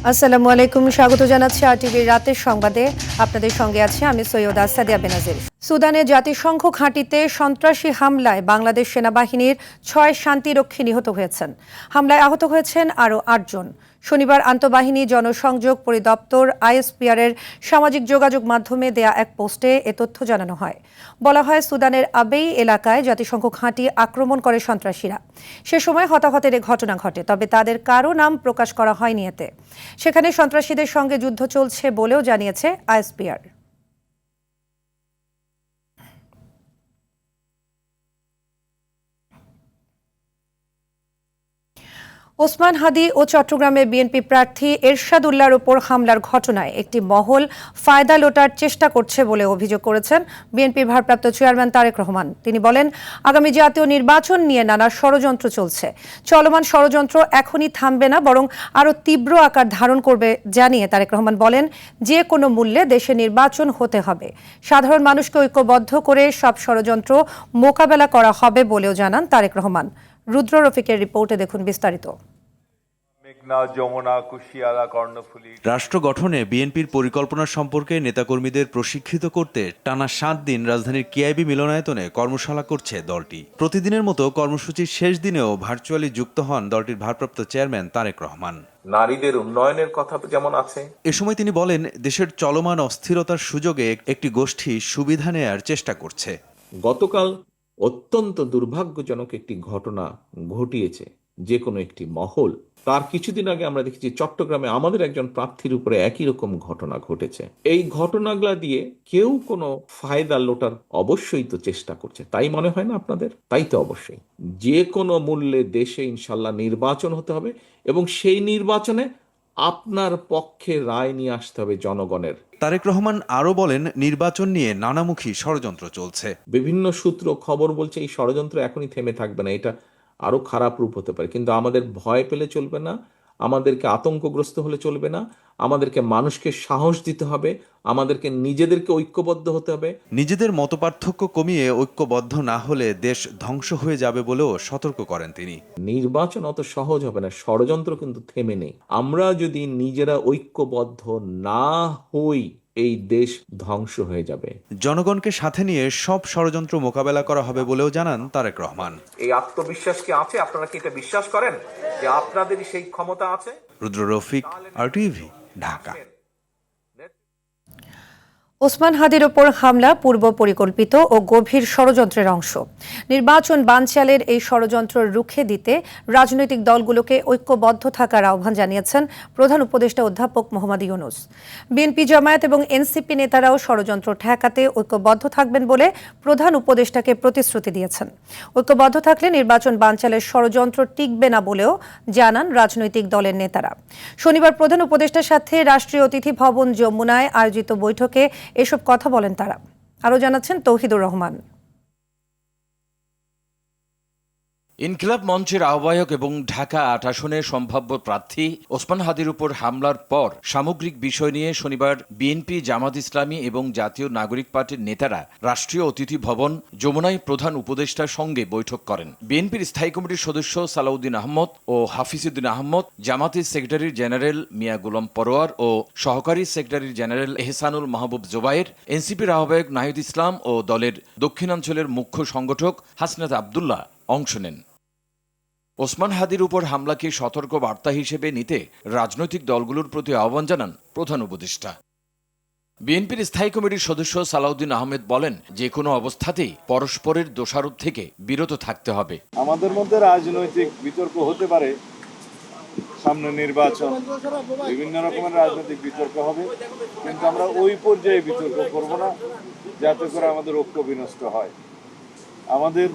আসসালামু আলাইকুম, স্বাগত জানাচ্ছি আরটিভির রাতের সংবাদে। আপনাদের সঙ্গে আছি আমি সৈয়দা সাদিয়া বেনাজির। সুদানে জাতিসংঘ ঘাঁটিতে সন্ত্রাসী হামলায় বাংলাদেশ সেনাবাহিনীর ৬ শান্তিরক্ষী নিহত হয়েছেন। হামলায় আহত হয়েছেন আরও ৮ জন। শনিবার আন্তঃবাহিনী জনসংযোগ পরিদপ্তর আইএসপিআর এর সামাজিক যোগাযোগ মাধ্যমে দেয়া এক পোস্টে এ তথ্য জানানো হয়। বলা হয়, সুদানের আবেই এলাকায় জাতিসংঘ ঘাঁটি আক্রমণ করে সন্ত্রাসীরা। সে সময় হতাহতের এ ঘটনা ঘটে, তবে তাদের কারও নাম প্রকাশ করা হয়নি এতে। সেখানে সন্ত্রাসীদের সঙ্গে যুদ্ধ চলছে বলেও জানিয়েছে আইএসপিআর। ওসমান হাদি ও চট্টগ্রামে বিএনপি প্রার্থী এরশাদ উল্লাহর ওপর হামলার ঘটনায় একটি মহল ফায়দা লোটার চেষ্টা করছে বলে অভিযোগ করেছেন বিএনপির ভারপ্রাপ্ত চেয়ারম্যান তারেক রহমান। তিনি বলেন, আগামী জাতীয় নির্বাচন নিয়ে নানা ষড়যন্ত্র চলছে। চলমান ষড়যন্ত্র এখনই থামবে না, বরং আরও তীব্র আকার ধারণ করবে জানিয়ে তারেক রহমান বলেন, যে কোনো মূল্যে দেশে নির্বাচন হতে হবে। সাধারণ মানুষকে ঐক্যবদ্ধ করে সব ষড়যন্ত্র মোকাবেলা করা হবে বলেও জানান তারেক রহমান। রুদ্র রফিকের রিপোর্টে দেখুন বিস্তারিত। রাষ্ট্র গঠনে বিএনপির পরিকল্পনা সম্পর্কে নেতাকর্মীদের প্রশিক্ষিত করতে টানা ৭ দিন রাজধানীর কেআইবি মিলনায়তনে কর্মশালা করছে দলটি। প্রতিদিনের মতো কর্মসূচির শেষ দিনেও ভার্চুয়ালি যুক্ত হন দলটির ভারপ্রাপ্ত চেয়ারম্যান তারেক রহমান। নারীদের উন্নয়নের কথা যেমন আছে, এ সময় তিনি বলেন, দেশের চলমান অস্থিরতার সুযোগে একটি গোষ্ঠী সুবিধা নেয়ার চেষ্টা করছে। গতকাল অত্যন্ত দুর্ভাগ্যজনক একটি ঘটনা ঘটিয়েছে যে কোনো একটি মহল। তার কিছুদিন আগে আমরা দেখেছি চট্টগ্রামে আমাদের একজন প্রার্থীর উপরে একই রকম ঘটনা ঘটেছে। এই ঘটনাগুলা দিয়ে কেউ কোনো ফায়দা লোটার অবশ্যই তো চেষ্টা করছে, তাই মনে হয় না আপনাদের? তাই তো অবশ্যই যে কোনো মূল্যে দেশে ইনশাল্লাহ নির্বাচন হতে হবে এবং সেই নির্বাচনে আপনার পক্ষে রায় নিয়ে আসতে হবে জনগণের। তারেক রহমান আরও বলেন, নির্বাচন নিয়ে নানামুখী ষড়যন্ত্র চলছে। বিভিন্ন সূত্র খবর বলছে এই ষড়যন্ত্র এখনই থেমে থাকবে না, এটা আরো খারাপ রূপ হতে পারে। কিন্তু আমাদের ভয় পেলে চলবে না, আমাদেরকে আতঙ্কগ্রস্ত হলে চলবে না, আমাদেরকে মানুষকে সাহস দিতে হবে, আমাদেরকে নিজেদেরকে ঐক্যবদ্ধ হতে হবে। নিজেদের মতপার্থক্য কমিয়ে ঐক্যবদ্ধ না হলে দেশ ধ্বংস হয়ে যাবে বলেও সতর্ক করেন তিনি। নির্বাচন অত সহজ হবে না, ষড়যন্ত্র কিন্তু থেমে নেই। আমরা যদি নিজেরা ঐক্যবদ্ধ না হই, এই দেশ ধ্বংস হয়ে যাবে। জনগণকে সাথে নিয়ে সব ষড়যন্ত্র মোকাবেলা করা হবে বলেও জানান তারেক রহমান। এই আত্মবিশ্বাস কি আছে? আপনারা কি এটা বিশ্বাস করেন যে আপনাদেরই সেই ক্ষমতা আছে? রুদ্র রফিক, আরটিভি, ঢাকা। ওসমান হাদির ওপর হামলা পূর্ব পরিকল্পিত ও গভীর ষড়যন্ত্রের অংশ। নির্বাচন বানচালের এই ষড়যন্ত্র রুখে দিতে রাজনৈতিক দলগুলোকে ঐক্যবদ্ধ থাকার আহ্বান জানিয়েছেন প্রধান উপদেষ্টা অধ্যাপক মোহাম্মদ ইউনূস। বিএনপি, জামায়াত এবং এনসিপি নেতারাও ষড়যন্ত্র ঠেকাতে ঐক্যবদ্ধ থাকবেন বলে প্রধান উপদেষ্টাকে প্রতিশ্রুতি দিয়েছেন। ঐক্যবদ্ধ থাকলে নির্বাচন বানচালের ষড়যন্ত্র টিকবে না বলেও জানান রাজনৈতিক দলের নেতারা। শনিবার প্রধান উপদেষ্টার সাথে রাষ্ট্রীয় অতিথি ভবন যমুনায় আয়োজিত বৈঠকে এসব কথা বলেন তারা। আরও জানাচ্ছেন তৌহিদুর রহমান। ইনকিলাব মঞ্চের আহ্বায়ক এবং ঢাকা ৮ আসনের সম্ভাব্য প্রার্থী ওসমান হাদির উপর হামলার পর সামগ্রিক বিষয় নিয়ে শনিবার বিএনপি, জামাত ইসলামী এবং জাতীয় নাগরিক পার্টির নেতারা রাষ্ট্রীয় অতিথি ভবন যমুনায় প্রধান উপদেষ্টার সঙ্গে বৈঠক করেন। বিএনপির স্থায়ী কমিটির সদস্য সালাউদ্দিন আহমদ ও হাফিজউদ্দিন আহমদ, জামাতের সেক্রেটারি জেনারেল মিয়া গোলাম পরোয়ার ও সহকারী সেক্রেটারি জেনারেল এহসানুল মাহবুব জোবায়ের, এনসিপির আহ্বায়ক নাহিদ ইসলাম ও দলের দক্ষিণাঞ্চলের মুখ্য সংগঠক হাসনাত আবদুল্লাহ অংশ নেন। ওসমান হাদির উপর হামলাকে সতর্ক বার্তা হিসেবে নিতে রাজনৈতিক দলগুলোর প্রতি আহ্বান জানান প্রধান উপদেষ্টা। বিএনপির স্থায়ী কমিটির সদস্য সালাউদ্দিন আহমেদ বলেন, যে কোনো অবস্থাতেই পরস্পরের দোষারোপ থেকে বিরত থাকতে হবে। আমাদের মধ্যে রাজনৈতিক বিতর্ক হতে পারে, সামনে নির্বাচন, বিভিন্ন রকমের রাজনৈতিক বিতর্ক হবে, কিন্তু আমরা ওই পর্যায়ে বিতর্ক করব না যাতে করে আমাদের ঐক্য বিনষ্ট হয়। আমাদের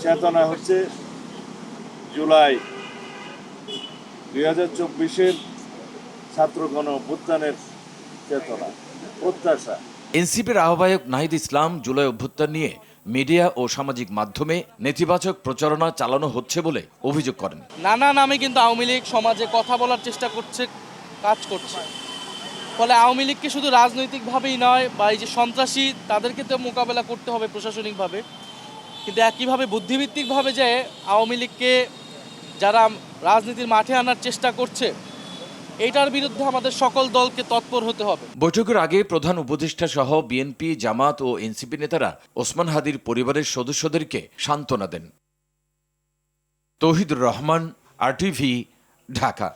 চেতনা হচ্ছে জুলাই 2024-এর ছাত্র গণ অভ্যুত্থানের চেতনা, প্রত্যাশা। এনসিপির আহ্বায়ক নাহিদ ইসলাম জুলাই অভ্যুত্থান নিয়ে মিডিয়া ও সামাজিক মাধ্যমে নেতিবাচক প্রচারণা চালানো হচ্ছে বলে অভিযোগ করেন। নানা নামে কিন্তু আওয়ামী লীগ সমাজে কথা বলার চেষ্টা করছে, কাজ করছে। ফলে আওয়ামী লীগকে শুধু রাজনৈতিকভাবেই নয়, বা এই যে সন্ত্রাসী তাদেরকে তো মোকাবেলা করতে হবে প্রশাসনিকভাবে, কিন্তু একইভাবে বুদ্ধিভিত্তিকভাবে যে আওয়ামী লীগকে যারা রাজনীতির মাঠে আনার চেষ্টা করছে এইটার বিরুদ্ধে আমাদের সকল দলকে তৎপর হতে হবে। বৈঠকের আগে প্রধান উপদেষ্টা সহ বিএনপি, জামাত ও এনসিপি নেতারা ওসমান হাদির পরিবারের সদস্যদেরকে সান্ত্বনা দেন। তৌহিদুর রহমান, RTV, ঢাকা।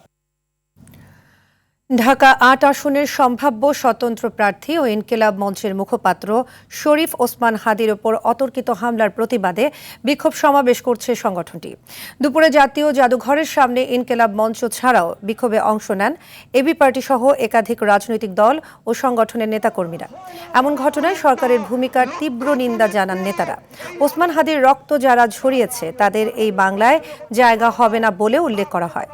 ঢাকা ৮ আসনের সম্ভাব্য স্বতন্ত্র প্রার্থী ও ইনকিলাব মঞ্চের মুখপাত্র শরীফ ওসমান হাদির ওপর অতর্কিত হামলার প্রতিবাদে বিক্ষোভ সমাবেশ করছে সংগঠনটি। দুপুরে জাতীয় জাদুঘরের সামনে ইনকিলাব মঞ্চ ছাড়াও বিক্ষোভে অংশ নেন এবি পার্টি সহ একাধিক রাজনৈতিক দল ও সংগঠনের নেতাকর্মীরা। এমন ঘটনায় সরকারের ভূমিকার তীব্র নিন্দা জানান নেতারা। ওসমান হাদির রক্ত যারা ঝরিয়েছে তাদের এই বাংলায় জায়গা হবে না বলে উল্লেখ করা হয়।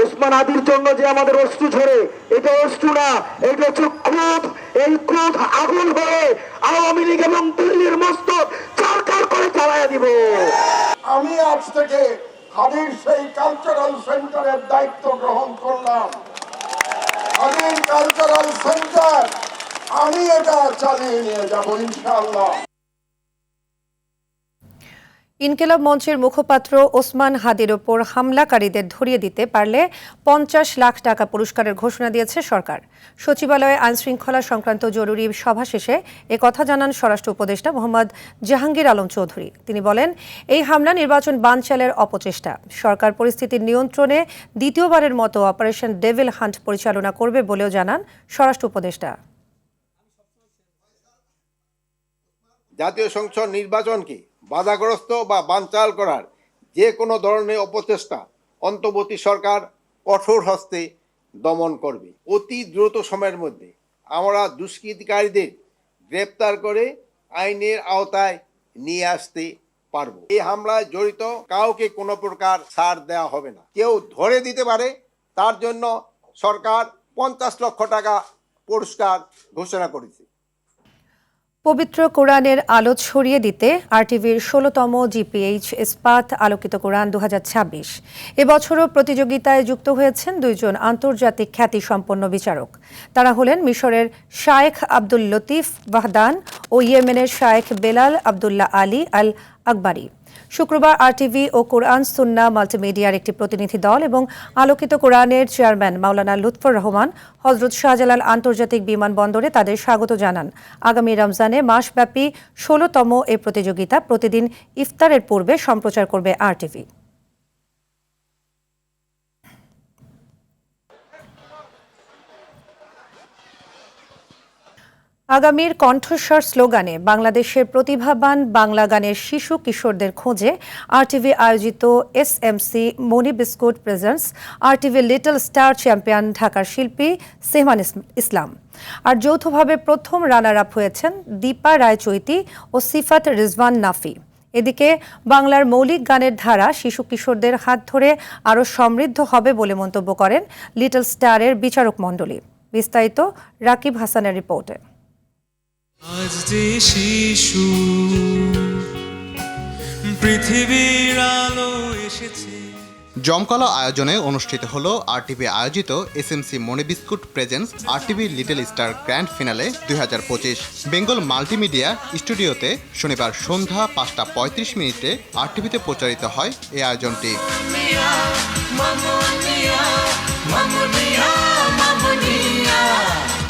ওসমান হাদির জন্য যে আমাদের অশ্রু ঝরে, এটা অশ্রু না, এটা হচ্ছে ক্রোধ। এই ক্রোধ আগুন হয়ে আওয়ামী লীগ এবং দিল্লির মস্তক চারকার করে চালাইয়া দিব। আমি আজ থেকে হাদির সেই কালচারাল সেন্টারের দায়িত্ব গ্রহণ করলাম। হাদির কালচারাল সেন্টার আমি এটা চালিয়ে নিয়ে যাব ইনশাআল্লাহ। ইনকিলাব মঞ্চের মুখপাত্র ওসমান হাদির ওপর হামলাকারীদের ধরিয়ে দিতে পারলে ৫০ লাখ টাকা পুরস্কারের ঘোষণা দিয়েছে সরকার। সচিবালয়ে আইনশৃঙ্খলা সংক্রান্ত জরুরি সভা শেষে কথা জানান স্বরাষ্ট্র উপদেষ্টা মোহাম্মদ জাহাঙ্গীর আলম চৌধুরী। তিনি বলেন, এই হামলা নির্বাচন বানচালের অপচেষ্টা। সরকার পরিস্থিতির নিয়ন্ত্রণে দ্বিতীয়বারের মতো অপারেশন ডেভিল হান্ট পরিচালনা করবে বলেও জানান স্বরাষ্ট্র উপদেষ্টা। জাতীয় সংসদ নির্বাচনকে বাধাগ্রস্ত বা বানচাল করার যে কোনো ধরনের অপচেষ্টা অন্তর্বর্তী সরকার কঠোর হস্তে দমন করবে। অতি দ্রুত সময়ের মধ্যে আমরা দুষ্কৃতিকারীদের গ্রেপ্তার করে আইনের আওতায় নিয়ে আসতে পারবো। এই হামলায় জড়িত কাউকে কোনো প্রকার ছাড় দেওয়া হবে না। কেউ ধরে দিতে পারে, তার জন্য সরকার ৫০ লক্ষ টাকা পুরস্কার ঘোষণা করেছে। পবিত্র কোরআনের আলো ছড়িয়ে দিতে RTVর ১৬তম GPH ইস্পাত আলোকিত কোরআন ২০২৬। এবছরও প্রতিযোগিতায় যুক্ত হয়েছেন ২ জন আন্তর্জাতিক খ্যাতিসম্পন্ন বিচারক। তারা হলেন মিশরের শায়েখ আব্দুল লতিফ ওয়াহদান ও ইয়েমেনের শায়েখ বেলাল আবদুল্লাহ আলী আল আকবরী। শুক্রবার RTV ও কোরআন সুন্নাহ মাল্টিমিডিয়ার একটি প্রতিনিধি দল এবং আলোকিত কোরআনের চেয়ারম্যান মাওলানা লুৎফর রহমান হযরত শাহজালাল আন্তর্জাতিক বিমানবন্দরে তাদের স্বাগত জানান। আগামী রমজানে মাসব্যাপী ১৬তম এই প্রতিযোগিতা প্রতিদিন ইফতারের পূর্বে সম্প্রচার করবে RTV। আগামীর কণ্ঠস্বর স্লোগানে বাংলাদেশের প্রতিভাবান বাংলা গানের শিশু কিশোরদের খোঁজে RTV আয়োজিত SMC Moni biscuit presents RTV little star champion ঢাকার শিল্পী সেহমান ইসলাম। আর যৌথভাবে প্রথম রানার আপ হয়েছেন দীপা রায়চৈতি ও সিফাত রিজওয়ান নাফি। এদিকে বাংলার মৌলিক গানের ধারা শিশু কিশোরদের হাত ধরে আরও সমৃদ্ধ হবে বলে মন্তব্য করেন লিটল স্টারের বিচারক মণ্ডলী। বিস্তারিত রাকিব হাসানের রিপোর্টে। আজ যে শিশু পৃথিবীর আলো এসেছে। জমকালো আয়োজনে অনুষ্ঠিত হলো RTV আয়োজিত SMC Moni biscuit presents RTV little star grand finale ২০২৫। Bengal multimedia স্টুডিওতে শনিবার সন্ধ্যা ৫টা ৩৫ RTVতে প্রচারিত হয় এই আয়োজনটি।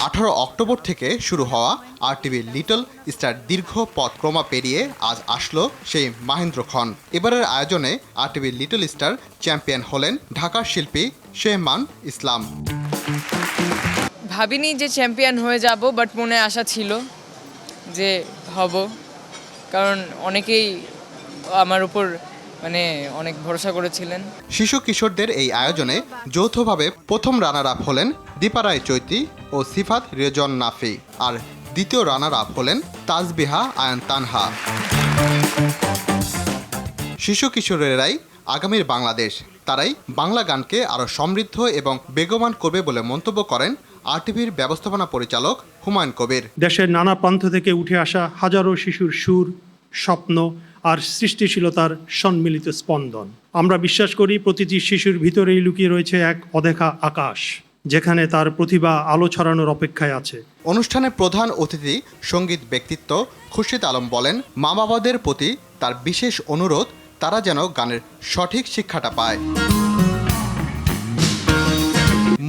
১৮ অক্টোবর থেকে শুরু হওয়া RTV লিটল স্টার দীর্ঘ পথক্রমা পেরিয়ে আজ আসলো সেই মাহেন্দ্রক্ষণ। এবারের আয়োজনে RTV লিটল স্টার চ্যাম্পিয়ন হলেন ঢাকার শিল্পী সেহমান ইসলাম। ভাবিনি যে চ্যাম্পিয়ন হয়ে যাব, বাট মনে আশা ছিল যে হব, কারণ অনেকেই আমার উপর অনেক ভরসা করেছিলেন। শিশু কিশোরদের এই আয়োজনে যৌথভাবে প্রথম রানার আপ হলেন দীপা রায়চৈতি ও সিফাত রিজওয়ান নাফি, আর দ্বিতীয় রানার আপ হলেন তাজবিহা আয়ান তানহা। শিশু কিশোরেরাই আগামীর বাংলাদেশ, তারাই বাংলা গানকে আরও সমৃদ্ধ এবং বেগবান করবে বলে মন্তব্য করেন RTVর ব্যবস্থাপনা পরিচালক হুমায়ুন কবির। দেশের নানা প্রান্ত থেকে উঠে আসা হাজারো শিশুর সুর, স্বপ্ন আর সৃষ্টিশীলতার সম্মিলিত স্পন্দন। আমরা বিশ্বাস করি প্রতিটি শিশুর ভিতরেই লুকিয়ে রয়েছে এক অদেখা আকাশ। যেখানে তার প্রতিভা আলো ছড়ানোর অপেক্ষায় আছে। অনুষ্ঠানে প্রধান অতিথি সঙ্গীত ব্যক্তিত্ব খুরশিদ আলম বলেন, মা বাবাদের প্রতি তার বিশেষ অনুরোধ তারা যেন গানের সঠিক শিক্ষাটা পায়।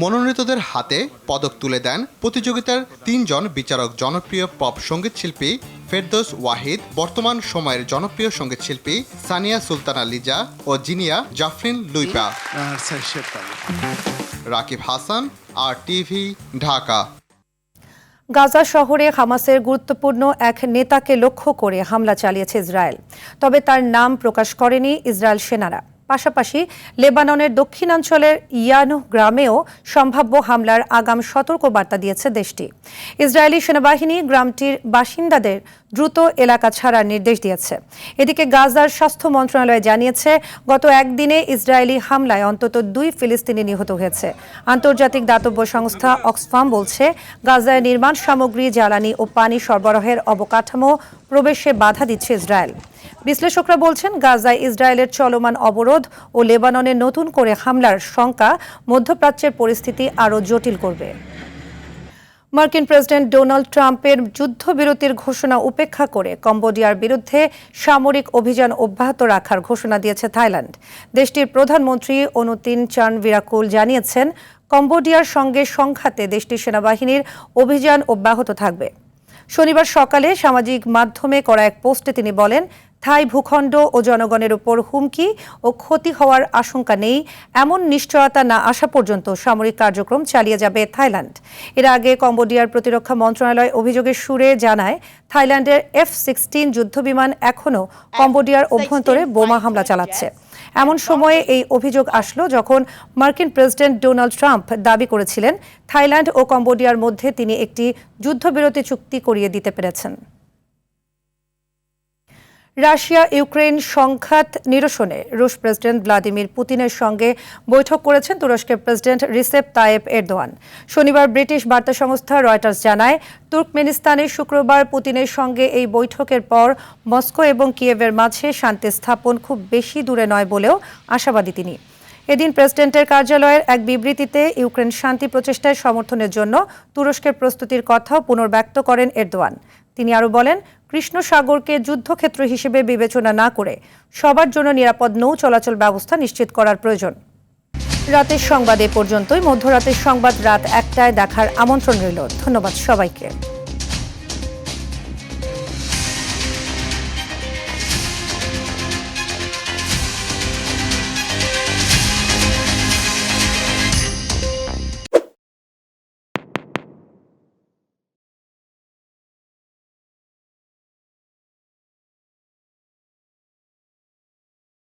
মনোনীতদের হাতে পদক তুলে দেন প্রতিযোগিতার 3 জন বিচারক, জনপ্রিয় পপ সঙ্গীত শিল্পী ফেরদৌস ওয়াহিদ, বর্তমান সময়ের জনপ্রিয় সঙ্গীত শিল্পী সানিয়া সুলতানা লিজা ও জিনিয়া জাফরিন লুইপা। রাকিব হাসান, RTV, ঢাকা। গাজা শহরে হামাসের গুরুত্বপূর্ণ এক নেতাকে লক্ষ্য করে হামলা চালিয়েছে ইসরায়েল, তবে তার নাম প্রকাশ করেনি ইসরায়েল সেনারা। পাশাপাশি লেবাননের দক্ষিণাঞ্চলের ইয়ানুহ গ্রামেও সম্ভাব্য হামলার আগাম সতর্কবার্তা দিয়েছে দেশটি। ইসরায়েলি সেনাবাহিনী গ্রামটির বাসিন্দাদের দ্রুত এলাকা ছাড়ার নির্দেশ দিয়েছে। এদিকে গাজার স্বাস্থ্য মন্ত্রণালয় জানিয়েছে, গত একদিনে ইসরায়েলি হামলায় অন্তত 2 ফিলিস্তিনি নিহত হয়েছে। আন্তর্জাতিক দাতব্য সংস্থা অক্সফাম বলছে, গাজায় নির্মাণ সামগ্রী, জ্বালানি ও পানি সরবরাহের অবকাঠামো প্রবেশে বাধা দিচ্ছে ইসরায়েল। বিশ্লেষকরা বলছেন, গাজায় ইসরায়েলের চলমান অবরোধ ও লেবাননে নতুন করে হামলার শঙ্কা মধ্যপ্রাচ্যের পরিস্থিতি আরও জটিল করবে। মার্কিন প্রেসিডেন্ট ডোনাল্ড ট্রাম্পের যুদ্ধবিরতির ঘোষণা উপেক্ষা করে কম্বোডিয়ার বিরুদ্ধে সামরিক অভিযান অব্যাহত রাখার ঘোষণা দিয়েছে থাইল্যান্ড। দেশটির প্রধানমন্ত্রী অনুতিন চান ভিরাকুল জানিয়েছেন, কম্বোডিয়ার সঙ্গে সংঘাতে দেশটির সেনাবাহিনীর অভিযান অব্যাহত থাকবে। শনিবার সকালে সামাজিক মাধ্যমে করা এক পোস্টে তিনি বলেন, থাই ভূখণ্ড ও জনগণের উপর হুমকি ও ক্ষতি হওয়ার আশঙ্কা নেই এমন নিশ্চয়তা না আসা পর্যন্ত সামরিক কার্যক্রম চালিয়ে যাবে থাইল্যান্ড। এর আগে কম্বোডিয়ার প্রতিরক্ষা মন্ত্রণালয় অভিযোগের সুরে জানায়, থাইল্যান্ডের F-16 যুদ্ধবিমান এখনও কম্বোডিয়ার অভ্যন্তরে বোমা হামলা চালাচ্ছে। এমন সময়ে এই অভিযোগ আসলো যখন মার্কিন প্রেসিডেন্ট ডোনাল্ড ট্রাম্প দাবি করেছিলেন, থাইল্যান্ড ও কম্বোডিয়ার মধ্যে তিনি একটি যুদ্ধবিরতি চুক্তি করিয়ে দিতে পেরেছেন। রাশিয়া ইউক্রেন সংঘাত নিরসনে রুশ প্রেসিডেন্ট ভ্লাদিমির পুতিনের সঙ্গে বৈঠক করেছেন তুরস্কের প্রেসিডেন্ট রিসেপ তাইয়েপ এরদোয়ান। শনিবার ব্রিটিশ বার্তা সংস্থা রয়টার্স জানায়, তুর্কমেনিস্তানে শুক্রবার পুতিনের সঙ্গে এই বৈঠকের পর মস্কো এবং কিয়েভের মাঝে শান্তি স্থাপন খুব বেশি দূরে নয় বলেও আশাবাদী তিনি। এদিন প্রেসিডেন্টের কার্যালয়ের এক বিবৃতিতে ইউক্রেন শান্তি প্রচেষ্টায় সমর্থনের জন্য তুরস্কের প্রস্তুতির কথাও পুনর্ব্যক্ত করেন এরদোয়ান। তিনি আরও বলেন, কৃষ্ণ সাগরকে যুদ্ধক্ষেত্র হিসেবে বিবেচনা না করে সবার জন্য নিরাপদ নৌ চলাচল ব্যবস্থা নিশ্চিত করার প্রয়োজন। রাতের সংবাদ এ পর্যন্তই। মধ্যরাতের সংবাদ রাত 1টায় দেখার আমন্ত্রণ রইল। ধন্যবাদ সবাইকে।